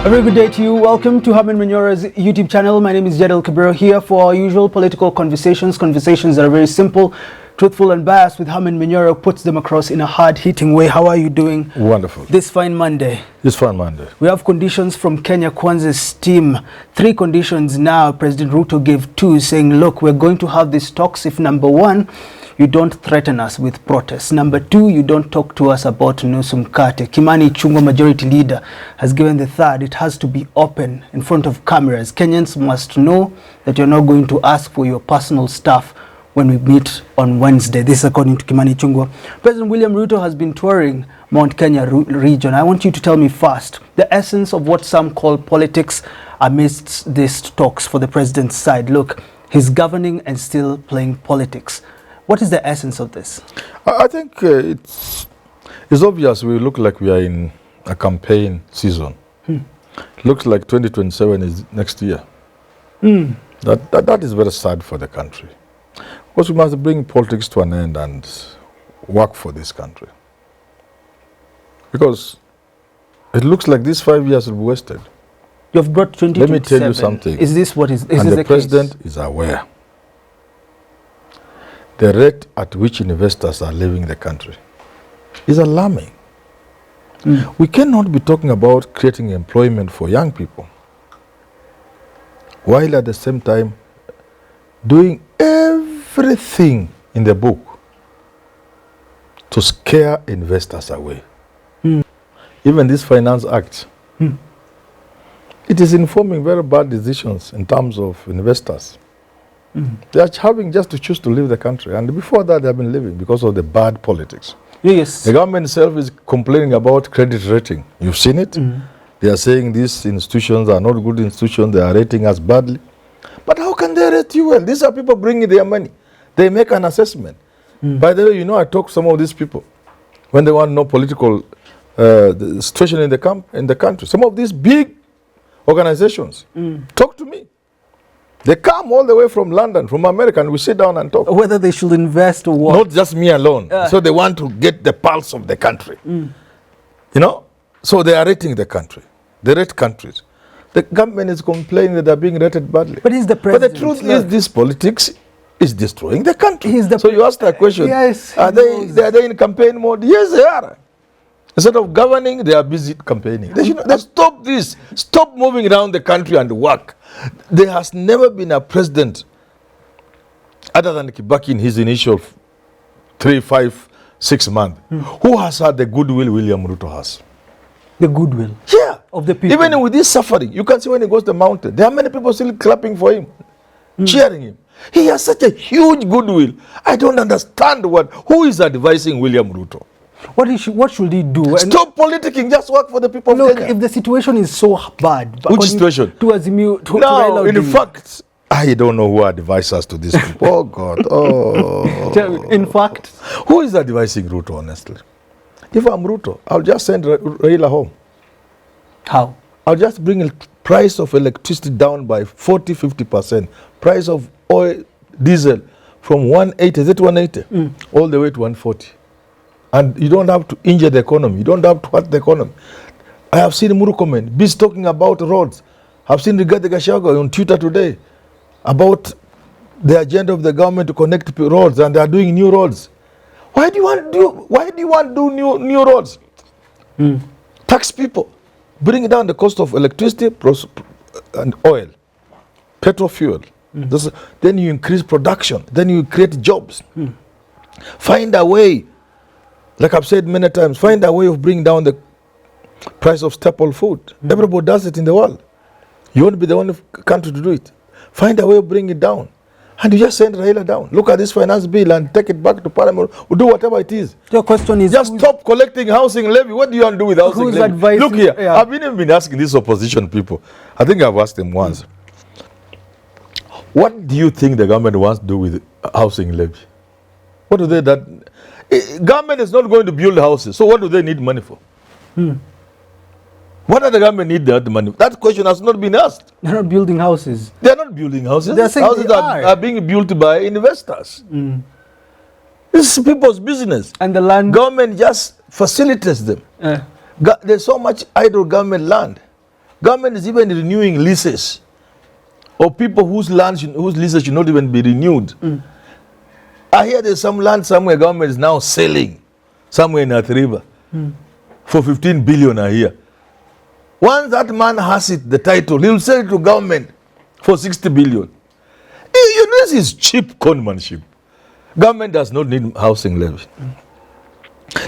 A very good day to you. Welcome to Herman Manyora's YouTube channel. My name is Jadel Kabiro, here for our usual political conversations that are very simple, truthful and biased, with Herman Manyora puts them across in a hard-hitting way. How are you doing? Wonderful. This fine Monday. This fine Monday. We have conditions from Kenya Kwanza's team. 3 conditions now. President Ruto gave 2, saying, look, we're going to have these talks if, number 1, you don't threaten us with protests. Number 2, you don't talk to us about Nusu Mkate. Kimani Ichung'wah, majority leader, has given the 3rd. It has to be open in front of cameras. Kenyans must know that you're not going to ask for your personal stuff when we meet on Wednesday. This is according to Kimani Ichung'wah. President William Ruto has been touring Mount Kenya region. I want you to tell me first the essence of what some call politics amidst these talks for the president's side. Look, he's governing and still playing politics. What is the essence of this? I think it's obvious we look like we are in a campaign season. Looks like 2027 is next year. That is very sad for the country. Because we must bring politics to an end and work for this country. Because it looks like these 5 years will be wasted. You've brought 2027. Let me tell you something. Is this what is and this the president is aware. The rate at which investors are leaving the country is alarming. We cannot be talking about creating employment for young people while at the same time doing everything in the book to scare investors away. Even this Finance Act, it is informing very bad decisions in terms of investors. They are having just to choose to leave the country, and before that they have been leaving because of the bad politics. Yes. The government itself is complaining about credit rating. You've seen it. They are saying these institutions are not good institutions, they are rating us badly. But how can they rate you well? These are people bringing their money. They make an assessment. By the way, you know, I talk to some of these people when they want to know political the situation in the country. Some of these big organizations talk to me. They come all the way from London, from America, and we sit down and talk. Whether they should invest or what? Not just me alone. So they want to get the pulse of the country. You know? So they are rating the country. They rate countries. The government is complaining that they're being rated badly. But he's the president. But the truth is this politics is destroying the country. So you asked that question. Yes. Are they in campaign mode? Yes, they are. Instead of governing, they are busy campaigning. They stop this. Stop moving around the country and work. There has never been a president, other than Kibaki in his initial 3, 5, 6 months, who has had the goodwill William Ruto has. The goodwill? Yeah. Of the people? Even with this suffering, you can see when he goes to the mountain, there are many people still clapping for him, cheering him. He has such a huge goodwill. I don't understand who is advising William Ruto. What should he do? Stop politicking, just work for the people of Kenya. If the situation is so bad... Which situation? To Raila, in fact, I don't know who advises to these people. Oh, God. Oh. In fact? Who is advising Ruto, honestly? If I'm Ruto, I'll just send Raila home. How? I'll just bring the price of electricity down by 40-50%. Price of oil, diesel, from 180, is it 180? All the way to 140. And you don't have to injure the economy. You don't have to hurt the economy. I have seen Murkomen busy talking about roads. I've seen Rigathi Gachagua on Twitter today about the agenda of the government to connect roads, and they are doing new roads. Why do you want to do new roads? Tax people. Bring down the cost of electricity and oil, petrol fuel. Then you increase production. Then you create jobs. Find a way. Like I've said many times, find a way of bringing down the price of staple food. Everybody does it in the world. You won't be the only country to do it. Find a way of bringing it down. And you just send Raila down. Look at this finance bill and take it back to Parliament. We'll do whatever it is. Your question is... Just stop collecting housing levy. What do you want to do with housing levy? Advising, Look here, I've even been asking these opposition people. I think I've asked them once. What do you think the government wants to do with housing levy? What do they... Government is not going to build houses, so what do they need money for? What does the government need that money? That question has not been asked. They're not building houses. They're not building houses. They're saying houses are being built by investors. This is people's business. And the land... Government just facilitates them. There's so much idle government land. Government is even renewing leases of people whose leases should not even be renewed. I hear there's some land somewhere government is now selling somewhere in Athi River for 15 billion a year. Once that man has it, the title, he'll sell it to government for 60 billion. You know, this is cheap conmanship. Government does not need housing levy.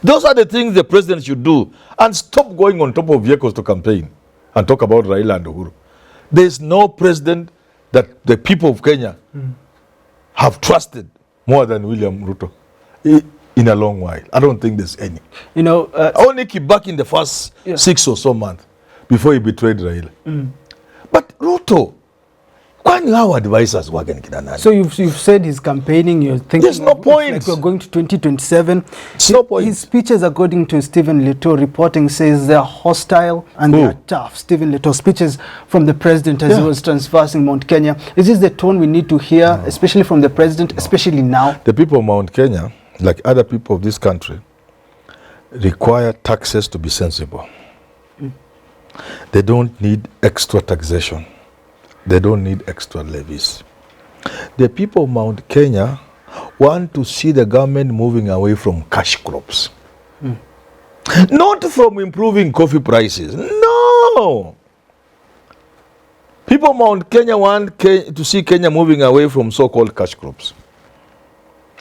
Those are the things the president should do and stop going on top of vehicles to campaign and talk about Raila and Uhuru. There is no president that the people of Kenya have trusted more than William Ruto in a long while. I don't think there's any. You know, only Kibaki in the first 6 or so months before he betrayed Raila. But Ruto, when our advisors were getting kidnapped. So you've said he's campaigning, you're thinking there's no point. Like we're going to 2027. There's no point. His speeches, according to Stephen Leto reporting, says they're hostile and they're tough. Stephen Leto speeches from the president as he was transversing Mount Kenya. Is this the tone we need to hear, especially from the president, especially now? The people of Mount Kenya, like other people of this country, require taxes to be sensible. They don't need extra taxation. They don't need extra levies. The people of Mount Kenya want to see the government moving away from cash crops. Not from improving coffee prices. No! People of Mount Kenya want to see Kenya moving away from so-called cash crops.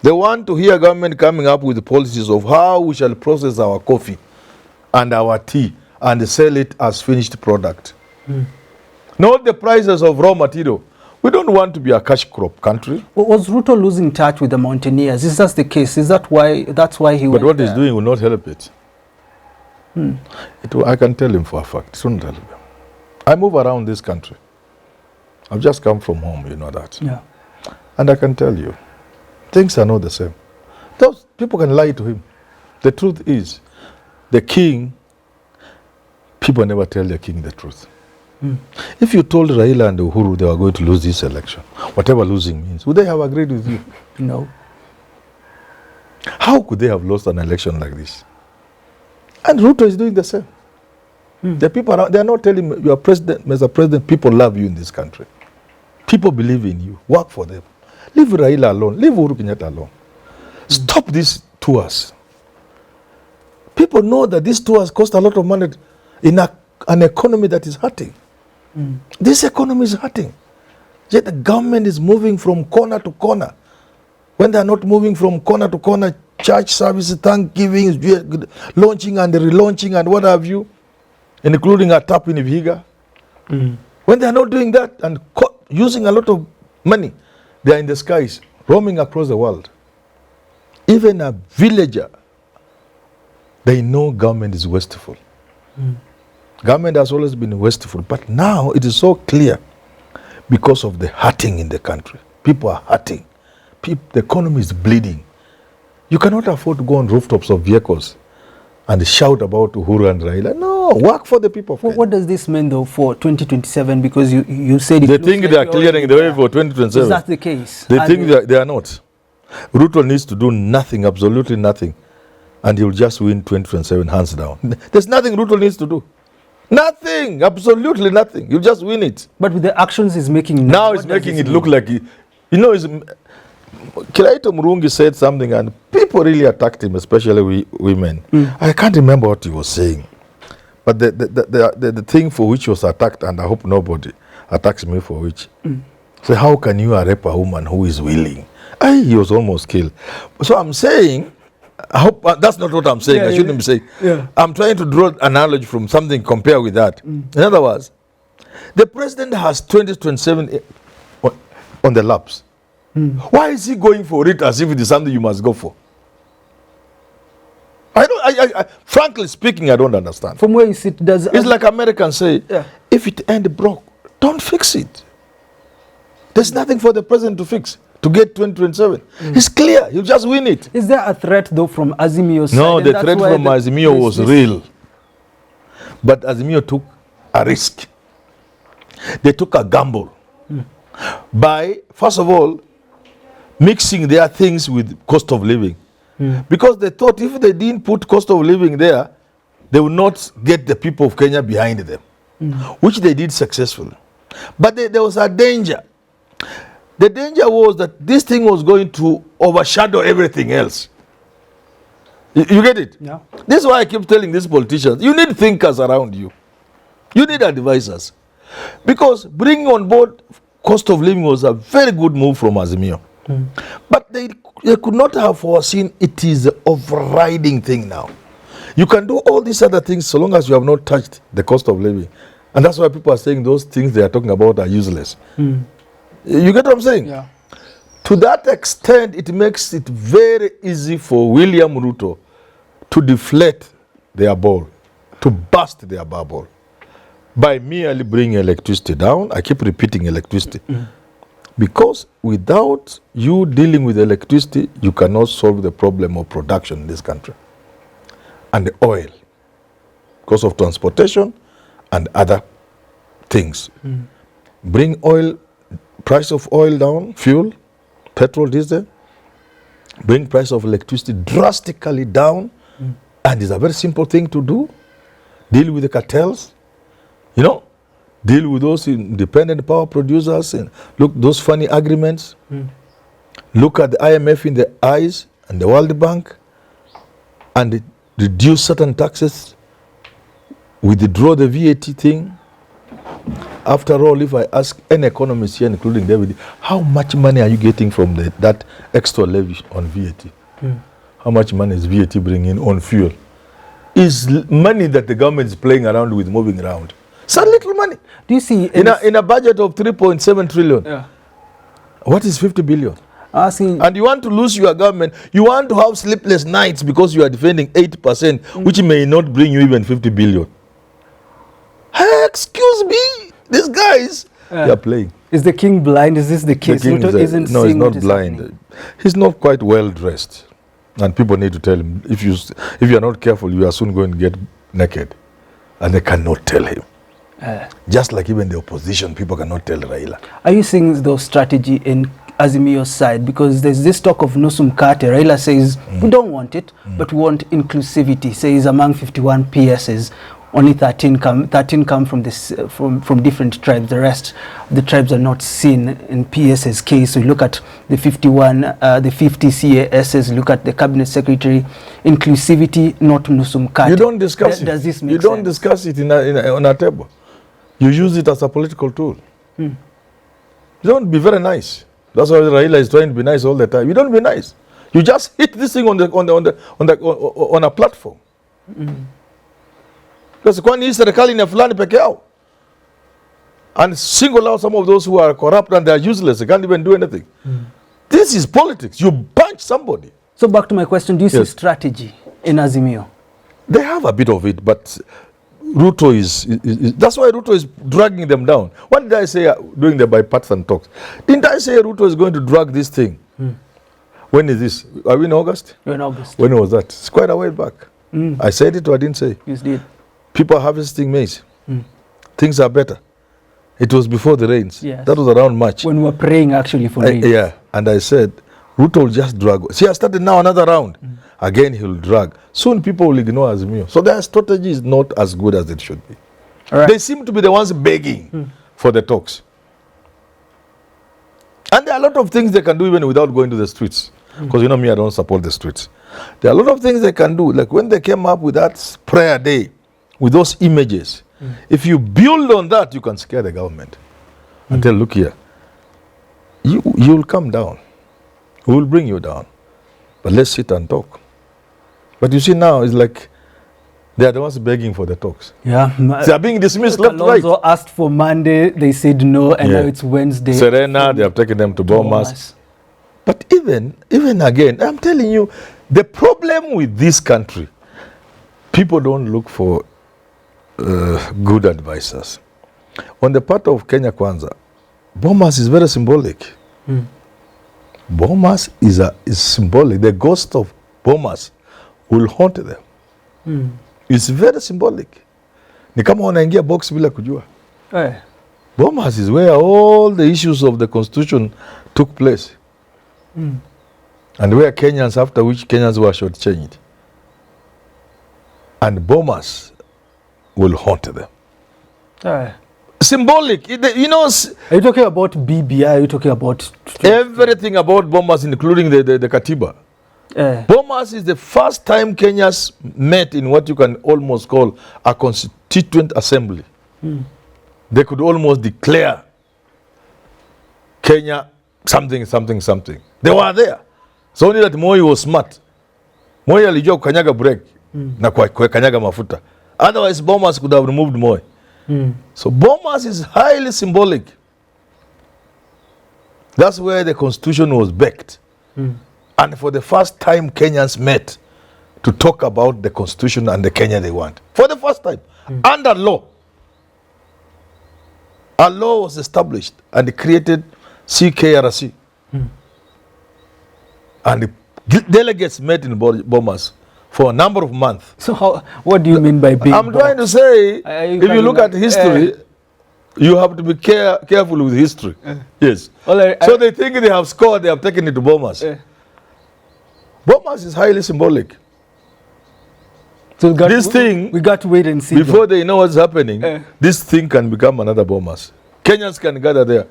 They want to hear government coming up with policies of how we shall process our coffee and our tea and sell it as finished product. Not the prices of raw material. We don't want to be a cash crop country. Was Ruto losing touch with the mountaineers? Is that the case? Is that why? That's why he. But what he's doing will not help it. I can tell him for a fact. It won't help him. I move around this country. I've just come from home. You know that. Yeah. And I can tell you, things are not the same. Those people can lie to him. The truth is, the king. People never tell the king the truth. If you told Raila and Uhuru they were going to lose this election, whatever losing means, would they have agreed with you? No. How could they have lost an election like this? And Ruto is doing the same. The people around, they are not telling you, are president, Mr. President, people love you in this country. People believe in you. Work for them. Leave Raila alone. Leave Uhuru Kenyatta alone. Stop these tours. People know that these tours cost a lot of money in an economy that is hurting. This economy is hurting. Yet the government is moving from corner to corner. When they are not moving from corner to corner, church services, thanksgiving, launching and relaunching and what have you, including a tap in Vihiga. When they are not doing that and using a lot of money, they are in the skies, roaming across the world. Even a villager, they know government is wasteful. Government has always been wasteful, but now it is so clear because of the hurting in the country. People are hurting. The economy is bleeding. You cannot afford to go on rooftops of vehicles and shout about Uhuru and Raila. No, work for the people. What does this mean though for 2027? Because you said it. They think they are clearing the way for 2027. Is that the case? They think they are not. Ruto needs to do nothing, absolutely nothing, and he'll just win 2027 hands down. There's nothing Ruto needs to do. Nothing, absolutely nothing. You just win it. But with the actions he's making now, he's making it look like Kilaito Murungi said something and people really attacked him, especially women. I can't remember what he was saying, but the thing for which he was attacked, and I hope nobody attacks me for which. So how can you rape a woman who is willing? He was almost killed. So I'm saying, I hope that's not what I'm saying. I shouldn't be saying. I'm trying to draw an analogy from something, compare with that. In other words, the president has 2027 on the laps. Why is he going for it as if it is something you must go for? Frankly speaking, I don't understand. From where you sit, it's like Americans say, if it ain't broke, don't fix it. There's nothing for the president to fix to get 2027. It's clear. You just win it. Is there a threat though from Azimio's side? No, the threat from Azimio was real. But Azimio took a risk. They took a gamble by, first of all, mixing their things with cost of living. Because they thought if they didn't put cost of living there, they would not get the people of Kenya behind them. which they did successfully. But there was a danger. The danger was that this thing was going to overshadow everything else. You get it? Yeah. This is why I keep telling these politicians, you need thinkers around you. You need advisors. Because bringing on board cost of living was a very good move from Azimio. But they could not have foreseen it is the overriding thing now. You can do all these other things so long as you have not touched the cost of living. And that's why people are saying those things they are talking about are useless. You get what I'm saying? Yeah. To that extent, it makes it very easy for William Ruto to deflate their ball, to burst their bubble by merely bringing electricity down. I keep repeating electricity. Because without you dealing with electricity, you cannot solve the problem of production in this country. And the oil, because of transportation and other things. Bring oil, price of oil down, fuel, petrol, diesel. Bring price of electricity drastically down. And it's a very simple thing to do. Deal with the cartels, you know. Deal with those independent power producers and look those funny agreements. Look at the IMF in the eyes and the World Bank and reduce certain taxes. Withdraw the VAT thing. After all, if I ask any economist here, including David, how much money are you getting from that extra levy on VAT? How much money is VAT bringing on fuel? Is money that the government is playing around with, moving around. It's a little money. Do you see in a budget of 3.7 trillion? Yeah. What is 50 billion? Asking, And you want to lose your government. You want to have sleepless nights because you are defending 8%, which may not bring you even 50 billion. Hey, excuse me. These guys, they are playing. Is the king blind? Is this the case? The king Ruto isn't no, he's seeing not what is blind. happening. He's not quite well dressed. And people need to tell him, if you are not careful, you are soon going to get naked. And they cannot tell him. Just like even the opposition, people cannot tell Raila. Are you seeing those strategy in Azimio's side? Because there's this talk of Nusum Kate. Raila says, we don't want it, but we want inclusivity. Says among 51 PSs, only 13 come from this from different tribes. The rest, the tribes are not seen in PS's case. So you look at the 51, the 50 CASs, look at the cabinet secretary, inclusivity, not Nusum Kate. You don't discuss it. Does this make You don't sense? discuss it on a table. You use it as a political tool. You don't be very nice. That's why Raila is trying to be nice all the time. You don't be nice. You just hit this thing on a platform. Because kwani hii serikali ni fulani peke yao. And single out some of those who are corrupt and they are useless. They can't even do anything. This is politics. You punch somebody. So back to my question, do you see Yes. strategy in Azimio? They have a bit of it, but Ruto is that's why Ruto is dragging them down. What did I say doing the bipartisan talks? Didn't I say Ruto is going to drag this thing? When is this? Are we in August? In August. When was that? It's quite a while back. I said it or I didn't say? You did. People are harvesting maize. Things are better. It was before the rains. Yes. That was around March. When we were praying actually for rain. Yeah, and I said, Ruto will just drag. See, I started now another round. Again, he will drag. Soon people will ignore Azimio. So their strategy is not as good as it should be. All right. They seem to be the ones begging for the talks. And there are a lot of things they can do even without going to the streets. Because you know me, I don't support the streets. There are a lot of things they can do. Like when they came up with that prayer day, with those images, if you build on that, you can scare the government. And tell, look here, you will come down. We will bring you down. But let's sit and talk. But you see now, it's like they are the ones begging for the talks. Yeah. They are being dismissed left, right. Alonso asked for Monday, they said no, and now it's Wednesday. Serena, they have taken them to Bomas. But even again, I'm telling you, the problem with this country, people don't look for good advisors. On the part of Kenya Kwanza, Bomas is very symbolic. Bomas is symbolic. The ghost of Bomas will haunt them. It's very symbolic. Ni kama wanaingia box bila kujua. Bomas is where all the issues of the constitution took place. And where Kenyans, after which Kenyans were shortchanged. And Bomas will haunt them. Symbolic. You know, Are you talking about BBI? Are you talking about everything about Bomas, including the Katiba. Bomas is the first time Kenyans met in what you can almost call a constituent assembly. They could almost declare Kenya something, something, something. They were there. So only that Moi was smart. Moi alijua kukanyaga break na kukanyaga mafuta. Otherwise, Bomas could have removed Moi. So Bomas is highly symbolic. That's where the constitution was baked. And for the first time, Kenyans met to talk about the constitution and the Kenya they want. For the first time. Under law. A law was established and it created CKRC. And the delegates met in Bomas for a number of months. So what do you mean by big I'm trying to say, if you look at history, you have to be careful with history. Yes. Well, so they think they have scored, they have taken it to Bomas. Bomas is highly symbolic. So we got to wait and see. Before they know what's happening, this thing can become another Bomas. Kenyans can gather there.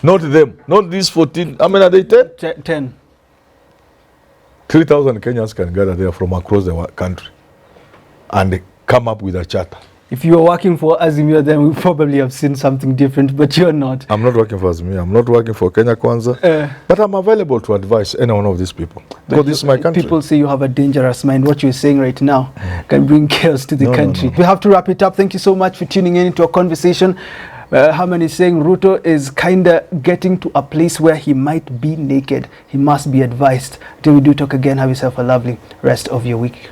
Not them. Not these 14. I mean, are they 10? 10. 3,000 Kenyans can gather there from across the country and come up with a charter. If you are working for Azimio, then we probably have seen something different, but you're not. I'm not working for Azimio. I'm not working for Kenya Kwanza. But I'm available to advise any one of these people. Because this is my country. People say you have a dangerous mind. What you're saying right now can bring chaos to the country. No. We have to wrap it up. Thank you so much for tuning in into our conversation. Herman is saying Ruto is kind of getting to a place where he might be naked. He must be advised. Till we do talk again, have yourself a lovely rest of your week.